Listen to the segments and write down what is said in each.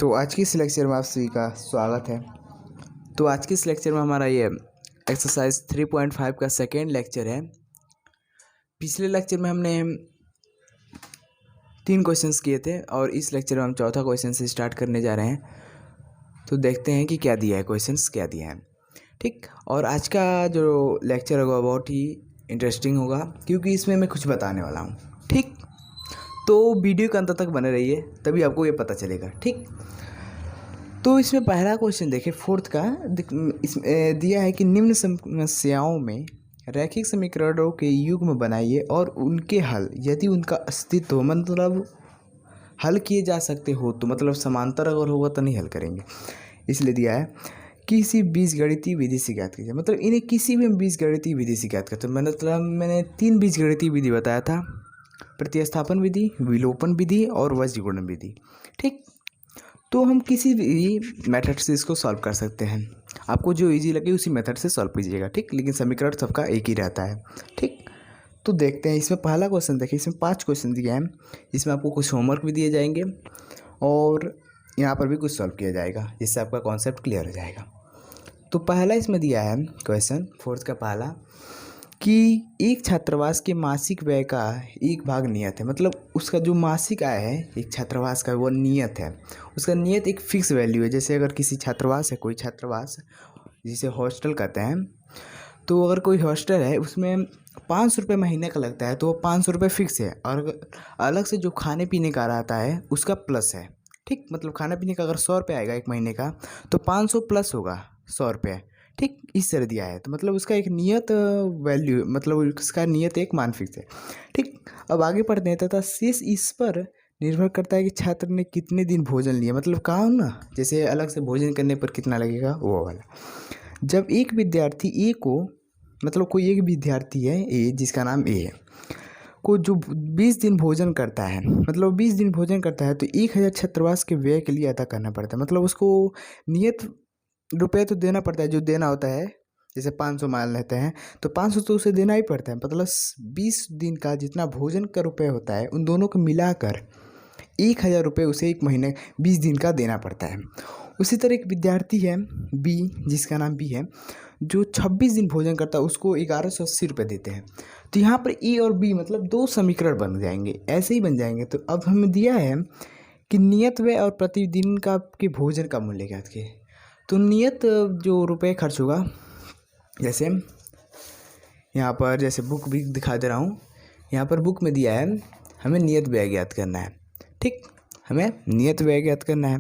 तो आज की इस लेक्चर में आप सभी का स्वागत है। तो आज की इस लेक्चर में हमारा ये एक्सरसाइज 3.5 का सेकेंड लेक्चर है। पिछले लेक्चर में हमने 3 क्वेश्चंस किए थे और इस लेक्चर में हम चौथा क्वेश्चन से स्टार्ट करने जा रहे हैं। तो देखते हैं कि क्या दिया है, क्वेश्चंस क्या दिया है। ठीक, और आज का जो लेक्चर होगा बहुत ही इंटरेस्टिंग होगा क्योंकि इसमें मैं कुछ बताने वाला हूँ। ठीक, तो वीडियो के अंत तक बने रहिए तभी आपको ये पता चलेगा। ठीक, तो इसमें पहला क्वेश्चन देखिए फोर्थ का, इसमें दिया है कि निम्न समस्याओं में रैखिक समीकरणों के युग्म बनाइए और उनके हल यदि उनका अस्तित्व मतलब हल किए जा सकते हो तो, मतलब समांतर अगर होगा तो नहीं हल करेंगे, इसलिए दिया है किसी बीजगणितीय विधि से ज्ञात कीजिए। मतलब इन्हें किसी भी बीजगणितीय विधि से ज्ञात करते, मैंने 3 बीजगणितीय विधि बताया था, प्रतिस्थापन विधि, विलोपन विधि और वज्रगुणन विधि। ठीक, तो हम किसी भी मेथड से इसको सॉल्व कर सकते हैं, आपको जो इजी लगे उसी मेथड से सॉल्व कीजिएगा। ठीक, लेकिन समीकरण सबका एक ही रहता है। ठीक, तो देखते हैं इसमें पहला क्वेश्चन देखिए, इसमें 5 क्वेश्चन दिए हैं, इसमें आपको कुछ होमवर्क भी दिए जाएंगे और यहाँ पर भी कुछ सॉल्व किया जाएगा जिससे आपका कॉन्सेप्ट क्लियर हो जाएगा। तो पहला इसमें दिया है क्वेश्चन फोर्थ का पहला कि एक छात्रावास के मासिक व्यय का एक भाग नियत है। मतलब उसका जो मासिक आय है एक छात्रावास का वो नियत है, उसका नियत एक फिक्स वैल्यू है। जैसे अगर किसी छात्रावास है, कोई छात्रावास जिसे हॉस्टल कहते हैं, तो अगर कोई हॉस्टल है उसमें 500 रुपये महीने का लगता है तो वो 500 रुपये फिक्स है, और अगर अलग से जो खाने पीने का रहता है उसका प्लस है। ठीक, मतलब खाने पीने का अगर 100 रुपये आएगा एक महीने का तो 500 प्लस होगा 100 रुपये। ठीक, इस तरह दिया है, तो मतलब उसका एक नियत वैल्यू, मतलब उसका नियत एक मान फिक्स है। ठीक, अब आगे पढ़ते हैं। तथा शेष इस पर निर्भर करता है कि छात्र ने कितने दिन भोजन लिया। मतलब कहा ना, जैसे अलग से भोजन करने पर कितना लगेगा वो वाला। जब एक विद्यार्थी ए को, मतलब कोई एक विद्यार्थी है ए जिसका नाम ए है, को जो 20 दिन भोजन करता है, मतलब 20 दिन भोजन करता है तो 1000 छात्रावास के व्यय के लिए अदा करना पड़ता है। मतलब उसको नियत रुपये तो देना पड़ता है, जो देना होता है। जैसे 500 मान लेते हैं तो 500 तो उसे देना ही पड़ता है। मतलब 20 दिन का जितना भोजन का रुपये होता है उन दोनों को मिलाकर 1000 रुपये उसे एक महीने 20 दिन का देना पड़ता है। उसी तरह एक विद्यार्थी है बी, जिसका नाम बी है, जो 26 दिन भोजन करता है, उसको 1180 रुपये देते हैं। तो यहाँ पर ए और बी मतलब 2 समीकरण बन जाएंगे, ऐसे ही बन जाएंगे। तो अब हमें दिया है कि नियत व्यय और प्रतिदिन का के भोजन का मूल्य ज्ञात किए। तो नियत जो रुपये खर्च होगा, जैसे यहाँ पर जैसे बुक भी दिखा दे रहा हूँ, यहाँ पर बुक में दिया है हमें नियत व्यय ज्ञात करना है। ठीक, हमें नियत व्यय ज्ञात करना है,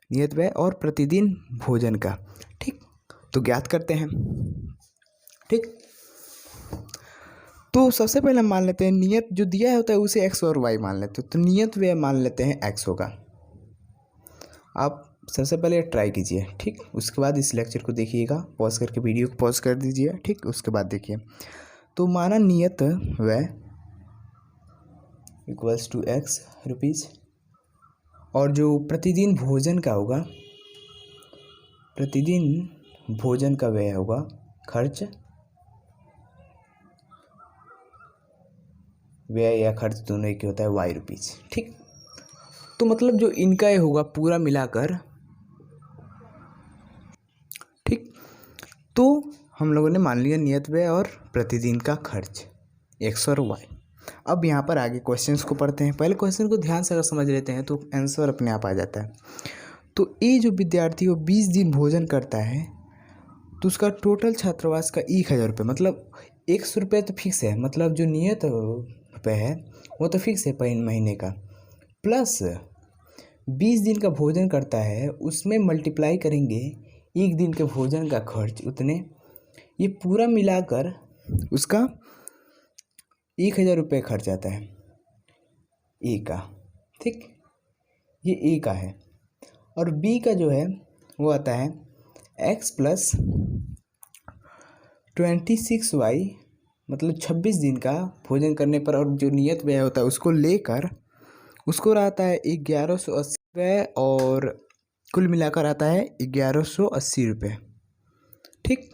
नियत व्यय और प्रतिदिन भोजन का। ठीक, तो ज्ञात करते हैं। ठीक, तो सबसे पहले हम मान लेते हैं नियत जो दिया होता है उसे एक्स और वाई मान लेते हैं। तो नियत व्यय मान लेते हैं एक्स होगा। आप सबसे पहले ट्राई कीजिए। ठीक, उसके बाद इस लेक्चर को देखिएगा, पॉज करके वीडियो को पॉज कर दीजिए। ठीक, उसके बाद देखिए। तो माना नियत व्यय इक्वल्स टू एक्स रुपीज़, और जो प्रतिदिन भोजन का होगा, प्रतिदिन भोजन का व्यय होगा खर्च, व्यय या खर्च दोनों एक ही होता है, वाई रुपीज़। ठीक, तो मतलब जो इनका ये होगा पूरा मिलाकर। ठीक, तो हम लोगों ने मान लिया नियत व्यय और प्रतिदिन का खर्च एक्स और वाई। अब यहाँ पर आगे क्वेश्चंस को पढ़ते हैं। पहले क्वेश्चन को ध्यान से अगर समझ लेते हैं तो आंसर अपने आप आ जाता है। तो ये जो विद्यार्थी वो 20 दिन भोजन करता है तो उसका टोटल छात्रावास का 1000 रुपये, मतलब 100 रुपये तो फिक्स है, मतलब जो नियत रुपये है वो तो फिक्स है महीने का, प्लस 20 दिन का भोजन करता है उसमें मल्टीप्लाई करेंगे एक दिन के भोजन का खर्च उतने, ये पूरा मिलाकर उसका 1000 रुपये खर्च आता है ए का। ठीक, ये ए का है, और बी का जो है वो आता है एक्स प्लस 26y, मतलब 26 दिन का भोजन करने पर, और जो नियत व्यय होता है उसको लेकर उसको रहता है 1180 रुपये, और कुल मिलाकर आता है 1180 रुपये। ठीक,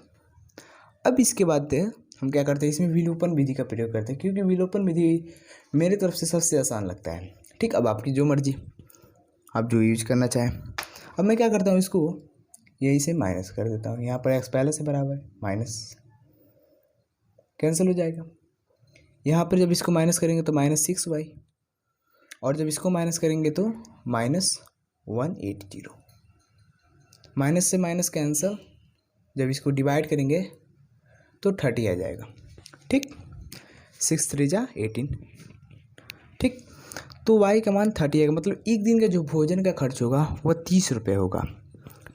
अब इसके बाद हम क्या करते हैं, इसमें विलोपन विधि का प्रयोग करते हैं, क्योंकि विलोपन विधि मेरे तरफ से सबसे आसान लगता है। ठीक, अब आपकी जो मर्जी, आप जो यूज करना चाहें। अब मैं क्या करता हूँ, इसको यहीं से माइनस कर देता हूँ। यहाँ पर एक्स पहले से बराबर है, माइनस कैंसिल हो जाएगा। यहाँ पर जब इसको माइनस करेंगे तो -6y, और जब इसको माइनस करेंगे तो -180। माइनस से माइनस कैंसिल, जब इसको डिवाइड करेंगे तो 30 आ जाएगा। ठीक, 6 3 जा 18। ठीक, तो y का मान 30 आएगा। मतलब एक दिन का जो भोजन का खर्च होगा वह 30 रुपये होगा।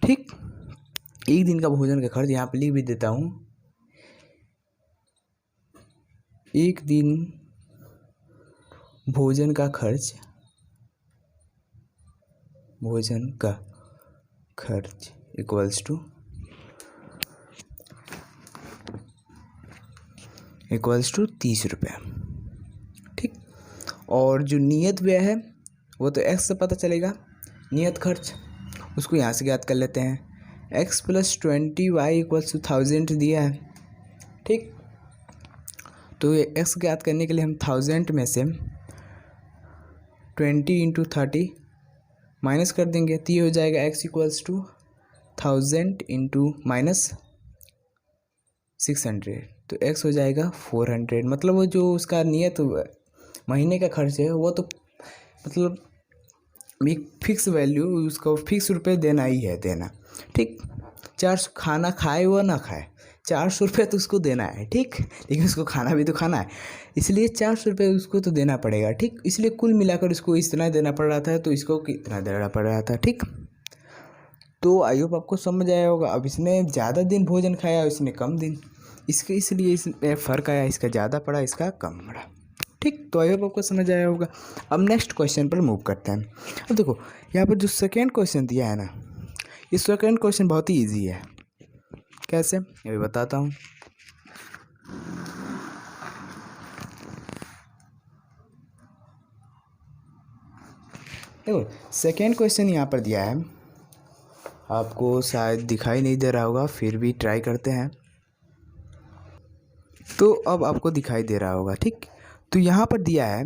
ठीक, एक दिन का भोजन का खर्च यहाँ पे लिख भी देता हूँ। एक दिन भोजन का खर्च इक्वल्स टू 30 रुपये। ठीक, और जो नियत व्यय है वो तो x से पता चलेगा, नियत खर्च उसको यहाँ से ज्ञात कर लेते हैं। x + 20y = 1000 दिया है। ठीक, तो ये x ज्ञात करने के लिए हम 1000 में से 20 × 30 माइनस कर देंगे, तो ये हो जाएगा x = 1000 × -600, तो x हो जाएगा 400। मतलब वो जो उसका नियत महीने का खर्च है वो तो मतलब एक फिक्स वैल्यू, उसको फिक्स रुपये देना ही है, देना। ठीक, 400 खाना खाए व ना खाए 400 रुपये तो उसको देना है। ठीक, लेकिन उसको खाना भी तो खाना है, इसलिए 400 रुपये उसको तो देना पड़ेगा। ठीक, इसलिए कुल मिलाकर उसको इतना देना पड़ रहा था, तो इसको कितना देना पड़ रहा था। ठीक, तो आई होप आपको समझ आया होगा। अब इसने ज़्यादा दिन भोजन खाया, इसने कम दिन, इसके इसलिए इसमें फ़र्क आया, इसका ज़्यादा पड़ा, इसका कम पड़ा। ठीक, तो आई होप आपको समझ आया होगा। अब नेक्स्ट क्वेश्चन पर मूव करते हैं। अब देखो यहाँ पर जो सेकेंड क्वेश्चन दिया है ना, ये सेकेंड क्वेश्चन बहुत ही ईजी है। कैसे, ये भी बताता हूँ। देखो सेकेंड क्वेश्चन यहाँ पर दिया है, आपको शायद दिखाई नहीं दे रहा होगा, फिर भी ट्राई करते हैं। तो अब आपको दिखाई दे रहा होगा। ठीक, तो यहाँ पर दिया है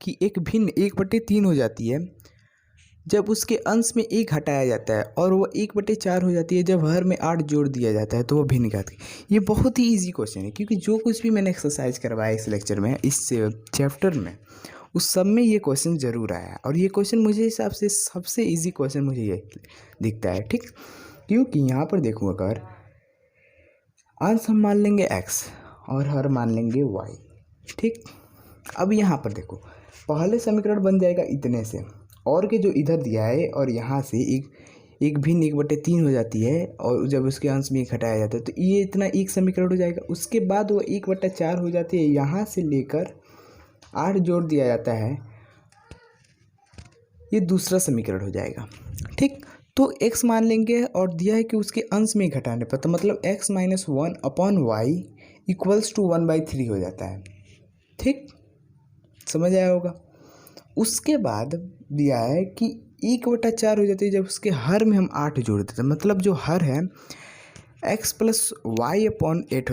कि एक भिन्न 1/3 हो जाती है जब उसके अंश में 1 हटाया जाता है, और वो 1/4 हो जाती है जब हर में 8 जोड़ दिया जाता है, तो वो भिन्न कहती है। ये बहुत ही इजी क्वेश्चन है, क्योंकि जो कुछ भी मैंने एक्सरसाइज करवाया इस लेक्चर में, इस चैप्टर में, उस सब में ये क्वेश्चन ज़रूर आया, और ये क्वेश्चन मुझे हिसाब से सबसे ईजी क्वेश्चन मुझे ये दिखता है। ठीक, क्योंकि यहाँ पर देखो, अगर अंश हम मान लेंगे x और हर मान लेंगे y। ठीक, अब यहाँ पर देखो पहले समीकरण बन जाएगा इतने से, और के जो इधर दिया है और यहाँ से एक भिन्न 1/3 हो जाती है, और जब उसके अंश में 1 हटाया जाता है तो ये इतना एक समीकरण हो जाएगा। उसके बाद वो 1/4 हो जाती है, यहाँ से लेकर 8 जोड़ दिया जाता है, ये दूसरा समीकरण हो जाएगा। ठीक, तो x मान लेंगे, और दिया है कि उसके अंश में घटाने पर, तो मतलब x - 1/y = 1/3 हो जाता है। ठीक, समझ आया होगा। उसके बाद दिया है कि 1/4 हो जाती है जब उसके हर में हम 8 जोड़ देते हैं, मतलब जो हर है x + y/8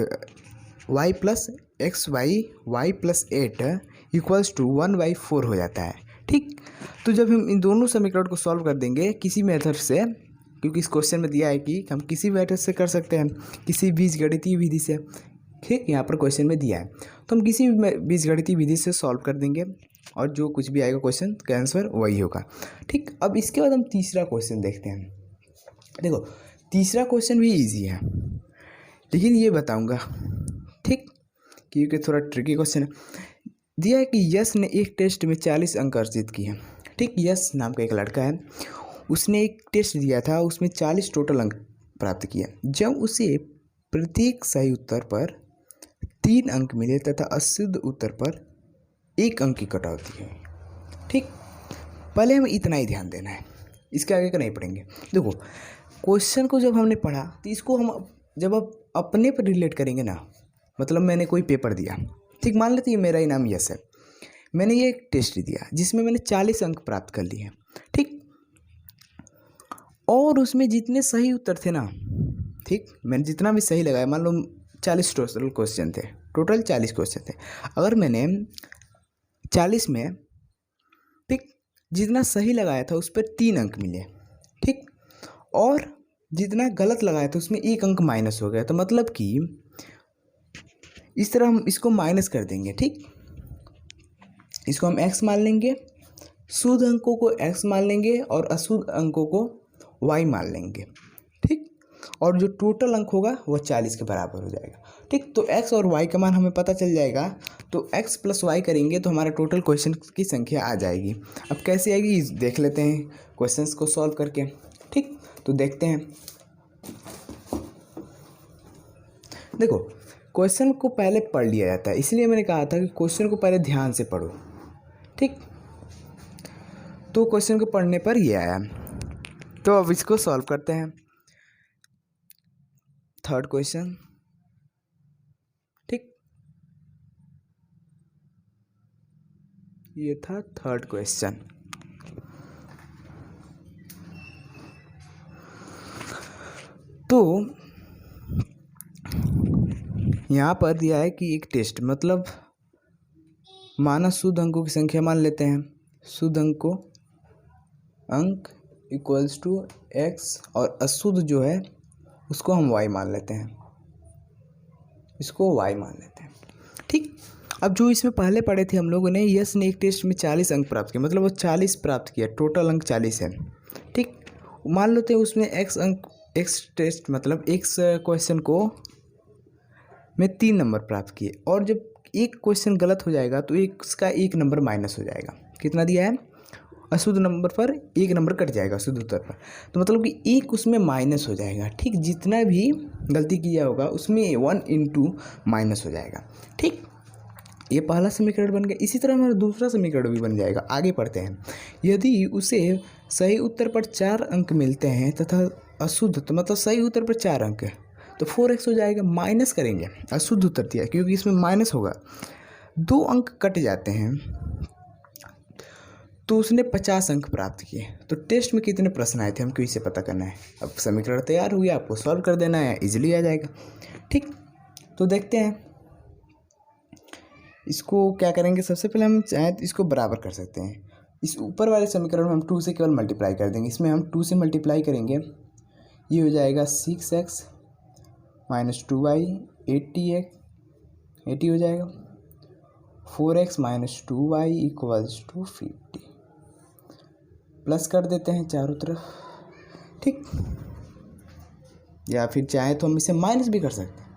y + xy y + 8 = 1/4 हो जाता है। ठीक, तो जब हम इन दोनों समीकरण को सॉल्व कर देंगे किसी मेथड से, क्योंकि इस क्वेश्चन में दिया है कि हम किसी मेथड से कर सकते हैं, किसी बीजगणितीय विधि से। ठीक, यहाँ पर क्वेश्चन में दिया है, तो हम किसी भी बीजगणितीय विधि से सॉल्व कर देंगे, और जो कुछ भी आएगा क्वेश्चन का आंसर वही होगा। ठीक, अब इसके बाद हम तीसरा क्वेश्चन देखते हैं। देखो तीसरा क्वेश्चन भी इजी है, लेकिन ये बताऊंगा। ठीक, क्योंकि थोड़ा ट्रिकी क्वेश्चन है। दिया है कि यश ने एक टेस्ट में 40 अंक अर्जित किए। ठीक, यश नाम का एक लड़का है, उसने एक टेस्ट दिया था, उसमें 40 टोटल अंक प्राप्त किया। जब उसे प्रत्येक सही उत्तर पर 3 अंक मिले तथा अशुद्ध उत्तर पर 1 अंक की कटौती है। ठीक, पहले हमें इतना ही ध्यान देना है, इसके आगे का नहीं पढ़ेंगे। देखो क्वेश्चन को जब हमने पढ़ा तो इसको हम जब आप अपने पर रिलेट करेंगे ना, मतलब मैंने कोई पेपर दिया, ठीक, मान लेते ये मेरा ही नाम यश है, मैंने ये एक टेस्ट दिया जिसमें मैंने 40 अंक प्राप्त कर लिए। ठीक, और उसमें जितने सही उत्तर थे ना, ठीक, मैंने जितना भी सही लगाया, मान लो 40 टोटल क्वेश्चन थे, टोटल 40 क्वेश्चन थे, अगर मैंने 40 में ठीक जितना सही लगाया था उस पर 3 अंक मिले, ठीक, और जितना गलत लगाया था उसमें 1 अंक माइनस हो गया। तो मतलब कि इस तरह हम इसको माइनस कर देंगे, ठीक, इसको हम x मान लेंगे, शुद्ध अंकों को x मान लेंगे और अशुद्ध अंकों को y मान लेंगे, ठीक, और जो टोटल अंक होगा वो 40 के बराबर हो जाएगा, ठीक। तो x और y का मान हमें पता चल जाएगा, तो x प्लस y करेंगे तो हमारा टोटल क्वेश्चन की संख्या आ जाएगी। अब कैसे आएगी देख लेते हैं क्वेश्चंस को सॉल्व करके, ठीक। तो देखते हैं, देखो क्वेश्चन को पहले पढ़ लिया जाता है, इसलिए मैंने कहा था कि क्वेश्चन को पहले ध्यान से पढ़ो, ठीक। तो क्वेश्चन को पढ़ने पर ये आया, तो अब इसको सॉल्व करते हैं। थर्ड क्वेश्चन, ठीक, ये था थर्ड क्वेश्चन। तो यहाँ पर दिया है कि एक टेस्ट, मतलब माना शुद्ध अंकों की संख्या मान लेते हैं, शुद्ध अंक इक्वल्स टू x और अशुद्ध जो है उसको हम y मान लेते हैं, इसको y मान लेते हैं, ठीक। अब जो इसमें पहले पढ़े थे हम लोगों ने, यश ने एक टेस्ट में 40 अंक प्राप्त किए, मतलब वो 40 प्राप्त किया, टोटल अंक 40 है, ठीक। मान लेते हैं उसमें x टेस्ट मतलब x क्वेश्चन को में 3 नंबर प्राप्त किए, और जब एक क्वेश्चन गलत हो जाएगा तो इसका 1 नंबर माइनस हो जाएगा। कितना दिया है, अशुद्ध नंबर पर 1 नंबर कट जाएगा शुद्ध उत्तर पर, तो मतलब कि 1 उसमें माइनस हो जाएगा, ठीक। जितना भी गलती किया होगा उसमें 1 इंटू माइनस हो जाएगा, ठीक। ये पहला समीकरण बन गया। इसी तरह हमारा दूसरा समीकरण भी बन जाएगा। आगे पढ़ते हैं, यदि उसे सही उत्तर पर 4 अंक मिलते हैं तथा अशुद्ध, तो मतलब सही उत्तर पर 4 अंक है तो 4x हो जाएगा, माइनस करेंगे, अशुद्ध उत्तर दिया क्योंकि इसमें माइनस होगा, 2 अंक कट जाते हैं, तो उसने 50 अंक प्राप्त किए। तो टेस्ट में कितने प्रश्न आए थे हमको इसे पता करना है। अब समीकरण तैयार हो गया, आपको सॉल्व कर देना है, इजीली आ जाएगा, ठीक। तो देखते हैं इसको क्या करेंगे। सबसे पहले हम चाहें तो इसको बराबर कर सकते हैं, इस ऊपर वाले समीकरण में हम 2 से केवल मल्टीप्लाई कर देंगे, इसमें हम 2 से मल्टीप्लाई करेंगे, ये हो जाएगा 6x माइनस 2y 80 हो जाएगा, 4x minus 2y equals to 50, plus कर देते हैं चारों तरफ, ठीक, या फिर चाहे तो हम इसे माइनस भी कर सकते हैं,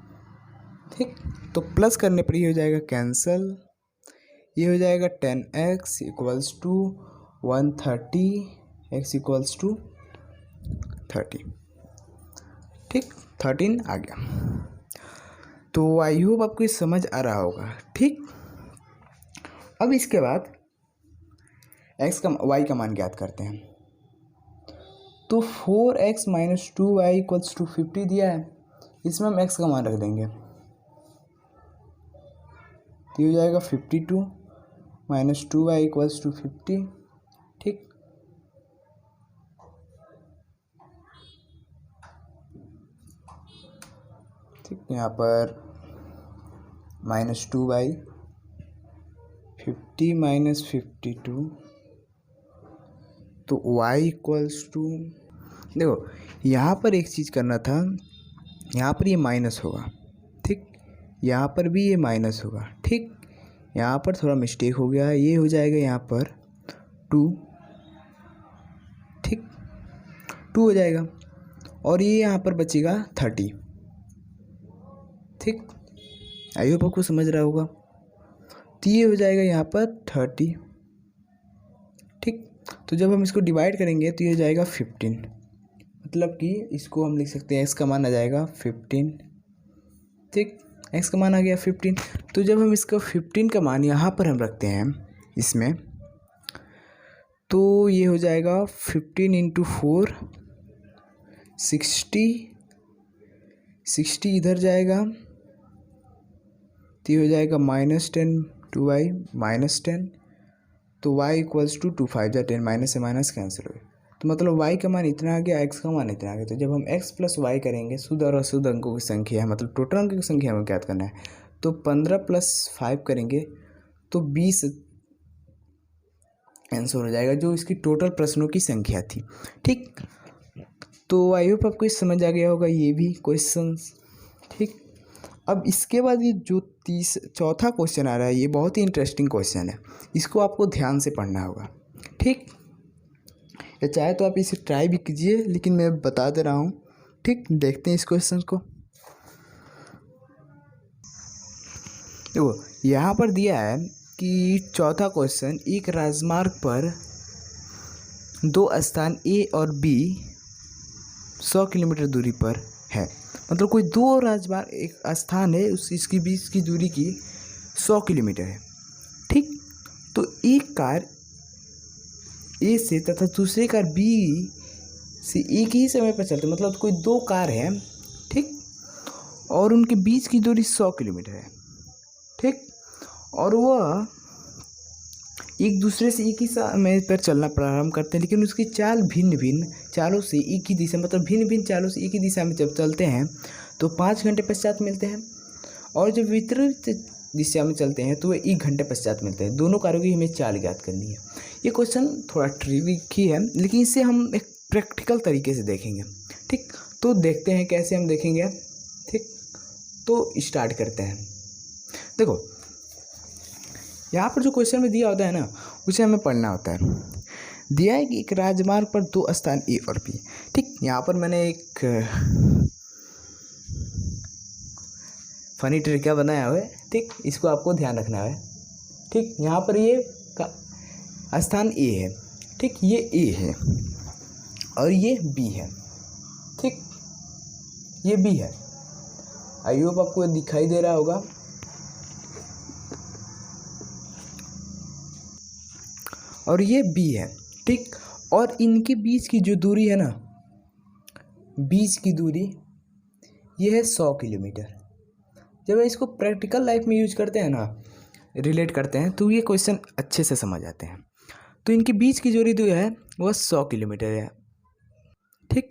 ठीक। तो प्लस करने पर ये हो जाएगा कैंसल, ये हो जाएगा 10x equals to 130, x equals to 30, ठीक, 13 आ गया। तो आई होप आपको समझ आ रहा होगा, ठीक। अब इसके बाद y का मान ज्ञात करते हैं। तो 4x minus 2y equals to 50 दिया है, इसमें हम x का मान रख देंगे, तो ये हो जाएगा 52 माइनस 2y इक्वल्स टू 50, ठीक। यहाँ पर माइनस 2y 50 माइनस 52, तो y इक्वल्स टू, देखो यहाँ पर एक चीज़ करना था, यहाँ पर ये माइनस होगा, ठीक, यहाँ पर भी ये माइनस होगा, ठीक। यहाँ पर थोड़ा मिस्टेक हो गया, ये हो जाएगा यहाँ पर 2, ठीक, 2 हो जाएगा, और ये यहाँ पर बचेगा 30, ठीक। आई होप आपको समझ रहा होगा। तो ये हो जाएगा यहाँ पर 30, ठीक। तो जब हम इसको डिवाइड करेंगे तो ये हो जाएगा 15, मतलब कि इसको हम लिख सकते हैं x का मान आ जाएगा 15, ठीक, x का मान आ गया 15। तो जब हम इसका 15 का मान यहाँ पर हम रखते हैं इसमें, तो ये हो जाएगा 15 इंटू 4 60 इधर जाएगा, तो ये हो जाएगा -10 2y -10, तो y इक्वल्स टू 2 5 10, माइनस से माइनस कैंसिल हो गया, तो मतलब y का मान इतना आ गया, x का मान इतना आ गया। तो जब हम x प्लस y करेंगे, शुद्ध और अशुद्ध अंकों की संख्या है, मतलब टोटल अंकों की संख्या हमें ज्ञात करना है, तो 15 + 5 करेंगे तो 20 आंसर हो जाएगा, जो इसकी टोटल प्रश्नों की संख्या थी। ठीक, तो आई होप आपको समझ आ गया होगा ये भी क्वेश्चंस। ठीक, अब इसके बाद ये जो चौथा क्वेश्चन आ रहा है, ये बहुत ही इंटरेस्टिंग क्वेश्चन है, इसको आपको ध्यान से पढ़ना होगा। ठीक, या चाहे तो आप इसे ट्राई भी कीजिए, लेकिन मैं बता दे रहा हूँ। ठीक, देखते हैं इस क्वेश्चन को। देखो यहाँ पर दिया है कि चौथा क्वेश्चन, एक राजमार्ग पर दो स्थान ए और बी 100 किलोमीटर दूरी पर है। मतलब कोई दो राजमार्ग, एक स्थान है, इसकी बीच की दूरी की 100 किलोमीटर है। ठीक, तो एक कार ए से तथा दूसरी कार बी से एक ही समय पर चलते, मतलब कोई दो कार है। ठीक, और उनके बीच की दूरी 100 किलोमीटर है। ठीक, और वह एक दूसरे से एक ही समय पर चलना प्रारंभ करते हैं, लेकिन उसकी चाल भिन्न भिन्न चालों से एक ही दिशा, मतलब भिन्न भिन्न चालों से एक ही दिशा में जब चलते हैं तो 5 घंटे पश्चात मिलते हैं, और जब विपरीत दिशा में चलते हैं तो वे 1 घंटे पश्चात मिलते हैं। दोनों कार्यों की हमें चाल ज्ञात करनी है। ये क्वेश्चन थोड़ा ट्रिकी है, लेकिन इसे हम एक प्रैक्टिकल तरीके से देखेंगे। ठीक, तो देखते हैं कैसे हम देखेंगे। ठीक, तो स्टार्ट करते हैं। देखो यहाँ पर जो क्वेश्चन में दिया होता है ना, उसे हमें पढ़ना होता है। दिया है कि एक राजमार्ग पर दो स्थान ए और बी। ठीक, यहाँ पर मैंने एक फनी ट्रिक बनाया हुआ है। ठीक, इसको आपको ध्यान रखना है। ठीक, यहाँ पर ये स्थान ए है। ठीक, ये ए है और ये बी है। ठीक, ये बी है। आई होप आपको दिखाई दे रहा होगा। और ये बी है। ठीक, और इनके बीच की जो दूरी है ना, बीच की दूरी ये है 100 किलोमीटर। जब इसको प्रैक्टिकल लाइफ में यूज करते हैं ना, रिलेट करते हैं, तो ये क्वेश्चन अच्छे से समझ आते हैं। तो इनके बीच की दूरी जो है वह 100 किलोमीटर है। ठीक,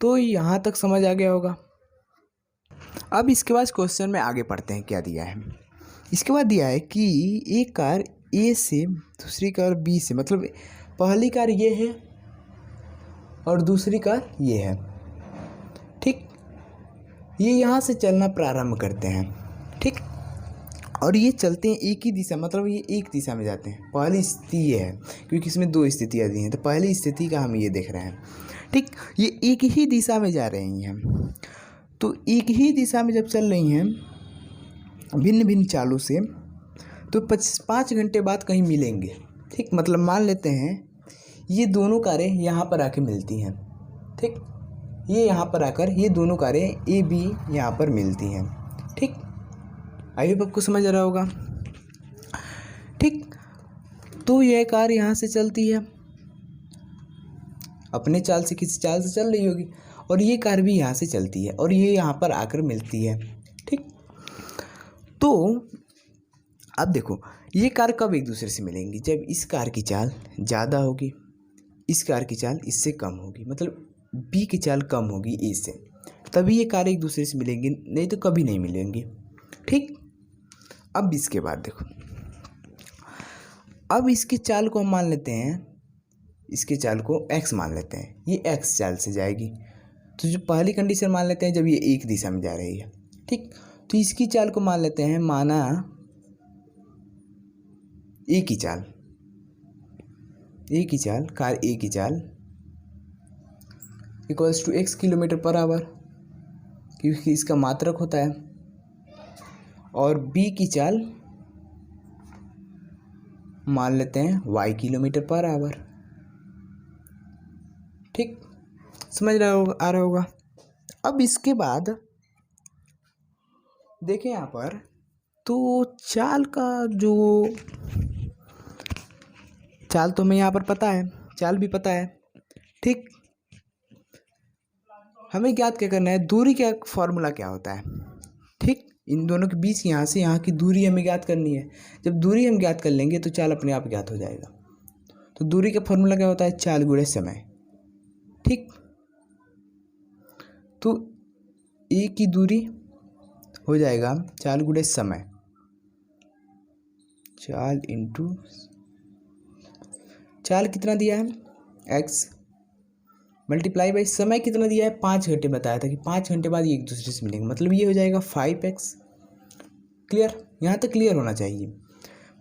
तो यहाँ तक समझ आ गया होगा। अब इसके बाद क्वेश्चन में आगे पढ़ते हैं क्या दिया है। इसके बाद दिया है कि एक कार ए से दूसरी कार बी से, मतलब पहली कार ये है और दूसरी कार ये है। ठीक, ये यहाँ से चलना प्रारंभ करते हैं। ठीक, और ये चलते हैं एक ही दिशा, मतलब ये एक दिशा में जाते हैं। पहली स्थिति ये है, क्योंकि इसमें दो स्थितियाँ दी हैं, तो पहली स्थिति का हम ये देख रहे हैं। ठीक, ये एक ही दिशा में जा रही हैं। तो एक ही दिशा में जब चल रही हैं भिन्न भिन्न चालों से, तो 5 घंटे बाद कहीं मिलेंगे। ठीक, मतलब मान लेते हैं ये दोनों कारें यहाँ पर आके मिलती हैं। ठीक, ये यहाँ पर आकर ये दोनों कारें ए बी यहाँ पर मिलती हैं। ठीक, आई होप आपको समझ आ रहा होगा। ठीक, तो यह कार यहाँ से चलती है, अपने चाल से किसी चाल से चल रही होगी, और ये कार भी यहाँ से चलती है और ये यहाँ पर आकर मिलती है। ठीक, तो अब देखो ये कार कब एक दूसरे से मिलेंगी, जब इस कार की चाल ज़्यादा होगी, इस कार की चाल इससे कम होगी, मतलब बी की चाल कम होगी ए से, तभी ये कार एक दूसरे से मिलेंगी, नहीं तो कभी नहीं मिलेंगी। ठीक, अब इसके बाद देखो, अब इसकी चाल को हम मान लेते हैं, इसके चाल को x मान लेते हैं, ये x चाल से जाएगी। तो जो पहली कंडीशन मान लेते हैं जब ये एक दिशा में जा रही है। ठीक, तो इसकी चाल को मान लेते हैं, माना ए की चाल, ए की चाल, कार ए की चाल equals to x kilometre per hour, क्योंकि इसका मात्रक होता है, और बी की चाल मान लेते हैं y किलोमीटर पर आवर। ठीक, समझ रहा होगा, आ रहा होगा। अब इसके बाद देखें यहाँ पर, तो चाल का जो चाल तो हमें यहाँ पर पता है, चाल भी पता है। ठीक, हमें ज्ञात क्या करना है, दूरी का फॉर्मूला क्या होता है। ठीक, इन दोनों के बीच यहाँ से यहाँ की दूरी हमें ज्ञात करनी है। जब दूरी हम ज्ञात कर लेंगे तो चाल अपने आप ज्ञात हो जाएगा। तो दूरी का फॉर्मूला क्या होता है, चाल गुणे समय। ठीक, तो ए की दूरी हो जाएगा चाल गुणे समय, चाल इंटू, चाल कितना दिया है x मल्टीप्लाई बाई समय कितना दिया है 5 घंटे, बताया था कि 5 घंटे बाद ये एक दूसरे से मिलेंगे, मतलब ये हो जाएगा 5x। क्लियर, यहाँ तक क्लियर होना चाहिए।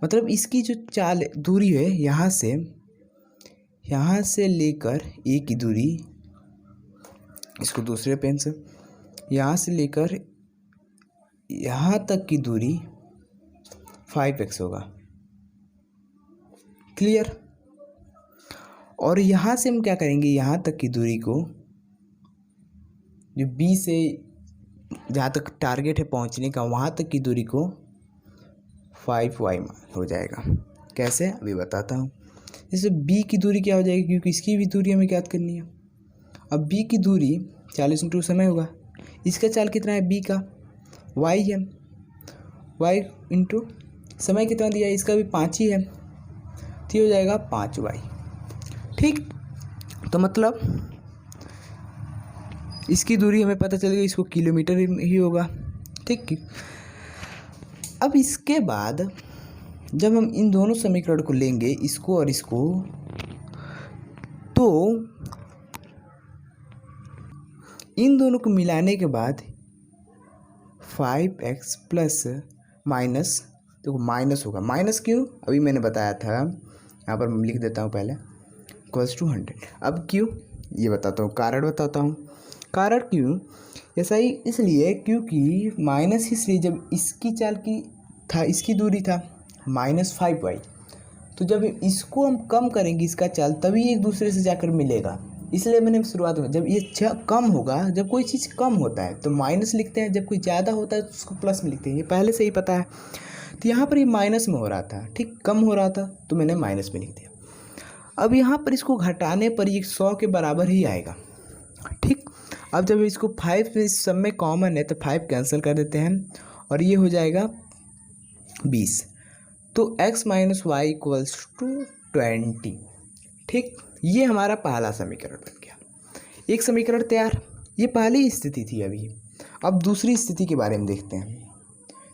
मतलब इसकी जो चाल दूरी है यहाँ से लेकर a की दूरी, इसको दूसरे पेन से, यहाँ से लेकर यहाँ तक की दूरी 5x होगा। क्लियर। और यहाँ से हम क्या करेंगे, यहाँ तक की दूरी को, जो B से जहाँ तक टारगेट है पहुँचने का, वहाँ तक की दूरी को 5y हो जाएगा। कैसे, अभी बताता हूँ। जैसे B की दूरी क्या हो जाएगी, क्योंकि इसकी भी दूरी हमें ज्ञात करनी है। अब B की दूरी 40 इंटू समय होगा, इसका चाल कितना है B का y है, y इंटू समय कितना दिया है, इसका भी 5 ही है, तो ये हो जाएगा 5y। ठीक, तो मतलब इसकी दूरी हमें पता चल गई, इसको किलोमीटर ही होगा। ठीक, अब इसके बाद जब हम इन दोनों समीकरण को लेंगे, इसको और इसको, तो इन दोनों को मिलाने के बाद 5x प्लस माइनस, देखो माइनस होगा, माइनस क्यों, अभी मैंने बताया था, यहाँ पर लिख देता हूँ पहले, इक्वल्स टू 100। अब क्यों, ये बताता हूँ, कारण बताता हूँ। कारण क्यों, ऐसा ही इसलिए क्योंकि माइनस इसलिए जब इसकी चाल की था, इसकी दूरी था -5y, तो जब इसको हम कम करेंगे इसका चाल, तभी एक दूसरे से जाकर मिलेगा। इसलिए मैंने शुरुआत में, जब ये कम होगा, जब कोई चीज़ कम होता है तो माइनस लिखते हैं, जब कोई ज़्यादा होता है तो उसको प्लस में लिखते हैं, ये पहले से ही पता है। तो यहाँ पर ये माइनस में हो रहा था, ठीक, कम हो रहा था तो मैंने माइनस में लिख दिया। अब यहाँ पर इसको घटाने पर ये 100 के बराबर ही आएगा। ठीक, अब जब इसको 5 में इस सब में कॉमन है तो 5 कैंसिल कर देते हैं और ये हो जाएगा 20। तो x minus y equals to 20। ठीक, ये हमारा पहला समीकरण बन गया। एक समीकरण तैयार, ये पहली स्थिति थी। अभी अब दूसरी स्थिति के बारे में देखते हैं।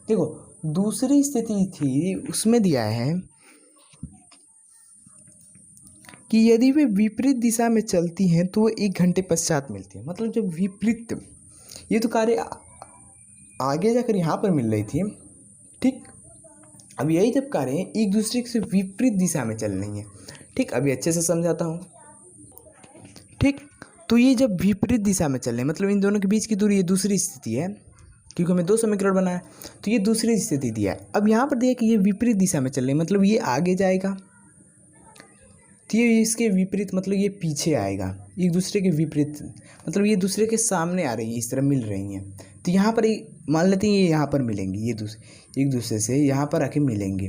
देखो दूसरी स्थिति थी, उसमें दिया है कि यदि वे विपरीत दिशा में चलती हैं तो वो 1 घंटे पश्चात मिलती है। मतलब जब विपरीत, ये तो कार्य आगे जाकर यहाँ पर मिल रही थी। ठीक, अब यही जब कार्य एक दूसरे से विपरीत दिशा में चल रही हैं। ठीक, अभी अच्छे से समझाता हूँ। ठीक, तो ये जब विपरीत दिशा में चल रहे हैं, मतलब इन दोनों के बीच की दूरी, ये दूसरी स्थिति है, क्योंकि हमें 2 समीकरण बनाया, तो ये दूसरी स्थिति दिया है। अब यहाँ पर दिया कि ये विपरीत दिशा में चल रहे हैं, मतलब ये आगे जाएगा, तो ये इसके विपरीत, मतलब ये पीछे आएगा। एक दूसरे के विपरीत, मतलब ये दूसरे के सामने आ रही है, इस तरह मिल रही हैं। तो यहाँ पर मान लेते हैं ये यहाँ पर मिलेंगी, ये एक दूसरे से यहाँ पर आके मिलेंगे,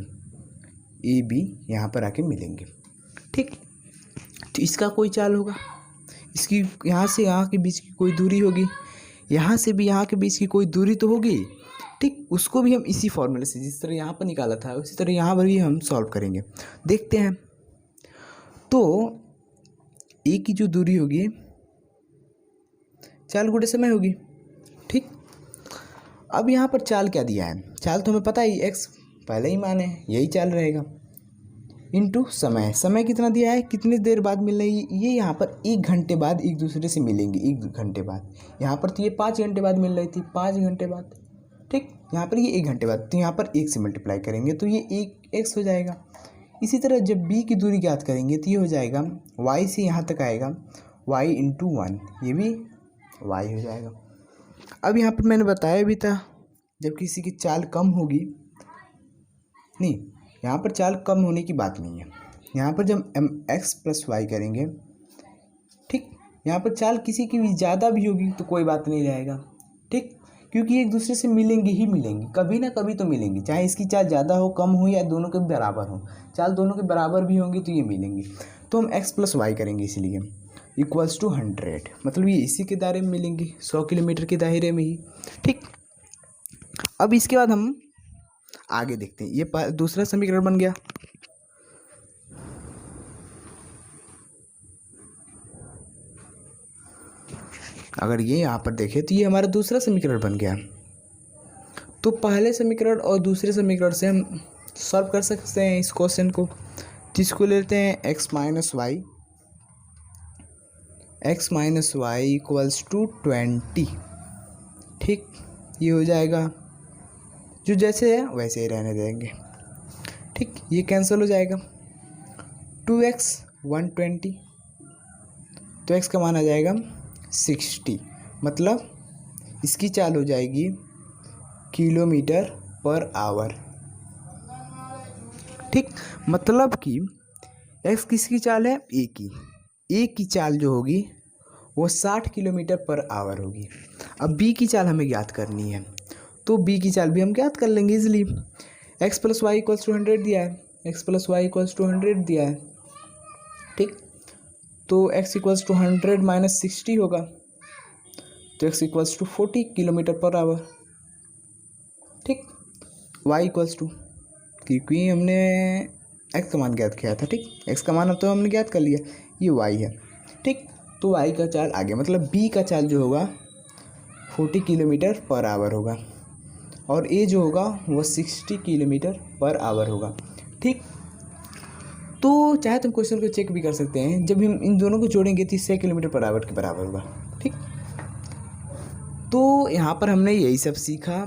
ए बी यहाँ पर आके मिलेंगे। ठीक, तो इसका कोई चाल होगा, इसकी यहाँ से यहाँ के बीच की कोई दूरी होगी, यहाँ से भी यहाँ के बीच की कोई दूरी तो होगी। ठीक, उसको भी हम इसी फॉर्मूले से, जिस तरह यहाँ पर निकाला था उसी तरह यहाँ पर भी हम सॉल्व करेंगे। देखते हैं। तो ए की जो दूरी होगी, चाल गुणे समय होगी। ठीक, अब यहाँ पर चाल क्या दिया है, चाल तो हमें पता ही, x पहले ही माने, यही चाल रहेगा, इनटू समय। समय कितना दिया है, कितनी देर बाद मिल रही है, ये यहाँ पर 1 घंटे बाद एक दूसरे से मिलेंगे। 1 घंटे बाद, यहाँ पर तो ये 5 घंटे बाद मिल रही थी, 5 घंटे बाद। ठीक, यहाँ पर ये 1 घंटे बाद, तो यहाँ पर 1 से मल्टीप्लाई करेंगे तो ये 1x हो जाएगा। इसी तरह जब b की दूरी ज्ञात करेंगे तो ये हो जाएगा y से यहाँ तक आएगा y इंटू 1, ये भी y हो जाएगा। अब यहाँ पर मैंने बताया भी था, जब किसी की चाल कम होगी, नहीं यहाँ पर चाल कम होने की बात नहीं है, यहाँ पर जब x प्लस वाई करेंगे, ठीक, यहाँ पर चाल किसी की भी ज़्यादा भी होगी तो कोई बात नहीं रहेगा। ठीक, क्योंकि एक दूसरे से मिलेंगे ही मिलेंगे, कभी ना कभी तो मिलेंगी, चाहे इसकी चाल ज़्यादा हो, कम हो, या दोनों के बराबर हो। चाल दोनों के बराबर भी होंगी तो ये मिलेंगी। तो हम x प्लस वाई करेंगे, इसलिए इक्वल्स टू 100, मतलब ये इसी के दायरे में मिलेंगी, 100 किलोमीटर के दायरे में ही। ठीक, अब इसके बाद हम आगे देखते हैं। ये दूसरा समीकरण बन गया। अगर ये यहाँ पर देखें तो ये हमारा दूसरा समीकरण बन गया। तो पहले समीकरण और दूसरे समीकरण से हम सॉल्व कर सकते हैं इस क्वेश्चन को। तो इसको लेते हैं x minus y equals to 20। ठीक, ये हो जाएगा, जो जैसे है वैसे ही रहने देंगे। ठीक, ये कैंसिल हो जाएगा। 2x 120, तो x का मान आ जाएगा 60, मतलब इसकी चाल हो जाएगी किलोमीटर पर आवर। ठीक, मतलब कि x किसकी चाल है, a की चाल जो होगी वो 60 किलोमीटर पर आवर होगी। अब b की चाल हमें ज्ञात करनी है, तो b की चाल भी हम ज्ञात कर लेंगे easily. x plus y equals to 100 दिया है, x plus y equals to 100 दिया है। ठीक, तो x इक्वल्स टू 100 माइनस 60 होगा, तो x equals to 40 kilometre per hour. ठीक, y इक्वल्स टू, क्योंकि हमने x का मान ज्ञात किया था। ठीक, x का मान अब तो हमने ज्ञात कर लिया, ये y है। ठीक, तो y का चाल आगे, मतलब b का चाल जो होगा 40 किलोमीटर पर आवर होगा, और a जो होगा वो 60 किलोमीटर पर आवर होगा। ठीक, तो चाहे तो हम क्वेश्चन को चेक भी कर सकते हैं, जब हम इन दोनों को जोड़ेंगे तो 6 किलोमीटर पर आवर के बराबर होगा। ठीक, तो यहाँ पर हमने यही सब सीखा।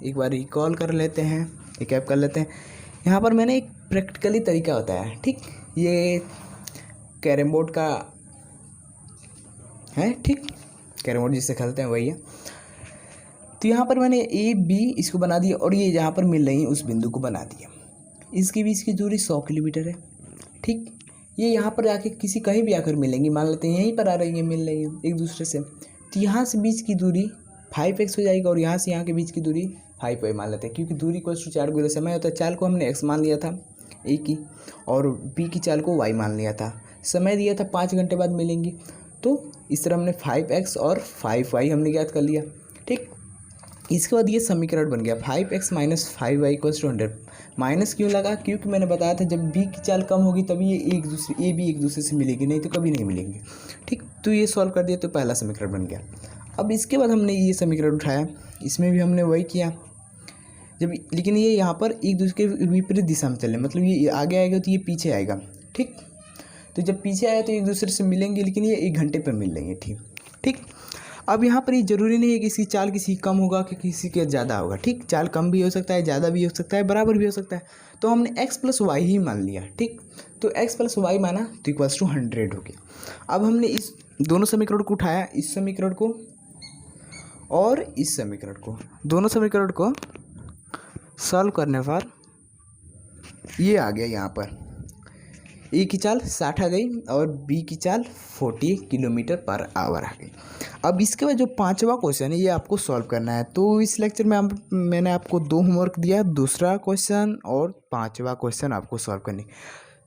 एक बार रिकॉल कर लेते हैं, रिकैप कर लेते हैं। यहाँ पर मैंने एक प्रैक्टिकली तरीका बताया। ठीक, ये कैरम बोर्ड का है। ठीक, कैरम बोर्ड जिससे खेलते हैं वही है। तो यहाँ पर मैंने ए बी इसको बना दिया, और ये जहाँ पर मिल रही है उस बिंदु को बना दिया। इसके बीच की दूरी 100 किलोमीटर है। ठीक, ये यहाँ पर आके किसी कहीं भी आकर मिलेंगी, मान लेते हैं यहीं पर आ रही है, मिल रही है एक दूसरे से, तो यहाँ से बीच की दूरी 5x हो जाएगी, और यहाँ से यहाँ के बीच की दूरी 5y मान लेते हैं, क्योंकि दूरी को 4 गुना समय होता है। चाल को हमने x मान लिया था a की, और b की चाल को y मान लिया था। समय दिया था 5 घंटे बाद मिलेंगी, तो इस तरह हमने 5x और 5y हमने ज्ञात कर लिया। ठीक, इसके बाद ये समीकरण बन गया 5x minus 5y equals to 100। Minus क्यों लगा, क्योंकि मैंने बताया था जब b की चाल कम होगी तभी ये a b एक दूसरे से मिलेगी, नहीं तो कभी नहीं मिलेंगे। ठीक, तो ये सॉल्व कर दिया, तो पहला समीकरण बन गया। अब इसके बाद हमने ये समीकरण उठाया, इसमें भी हमने वही किया, जब लेकिन ये यहाँ पर एक दूसरे के विपरीत दिशा में चले, मतलब ये आगे आएगा तो ये पीछे आएगा। ठीक, तो जब पीछे आया तो एक दूसरे से मिलेंगे, लेकिन ये 1 घंटे पर मिल लेंगे। ठीक, अब यहाँ पर ये ज़रूरी नहीं है कि इसकी चाल किसी कम होगा कि किसी के ज़्यादा होगा। ठीक, चाल कम भी हो सकता है, ज़्यादा भी हो सकता है, बराबर भी हो सकता है। तो हमने x प्लस वाई ही मान लिया। ठीक, तो x प्लस वाई माना तो इक्वल्स टू 100 हो गया। अब हमने इस दोनों समीकरण को उठाया, इस समीकरण को और इस समीकरण को, दोनों समीकरण को सॉल्व करने पर ये आ गया, यहाँ पर ए की चाल 60 आ गई और बी की चाल 40 किलोमीटर पर आवर आ गई। अब इसके बाद जो 5वां क्वेश्चन है ये आपको सॉल्व करना है। तो इस लेक्चर में मैंने आपको 2 होमवर्क दिया, दूसरा क्वेश्चन और 5वां क्वेश्चन आपको सॉल्व करनी।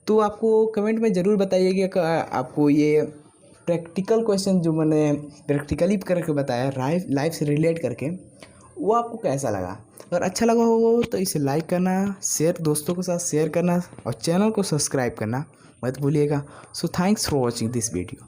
तो आपको कमेंट में ज़रूर बताइएगा कि आपको ये प्रैक्टिकल क्वेश्चन जो मैंने प्रैक्टिकली करके बताया लाइफ से रिलेट करके, वो आपको कैसा लगा। अगर अच्छा लगा हो तो इसे लाइक करना, शेयर दोस्तों के साथ शेयर करना, और चैनल को सब्सक्राइब करना मत भूलिएगा। So thanks for watching this video.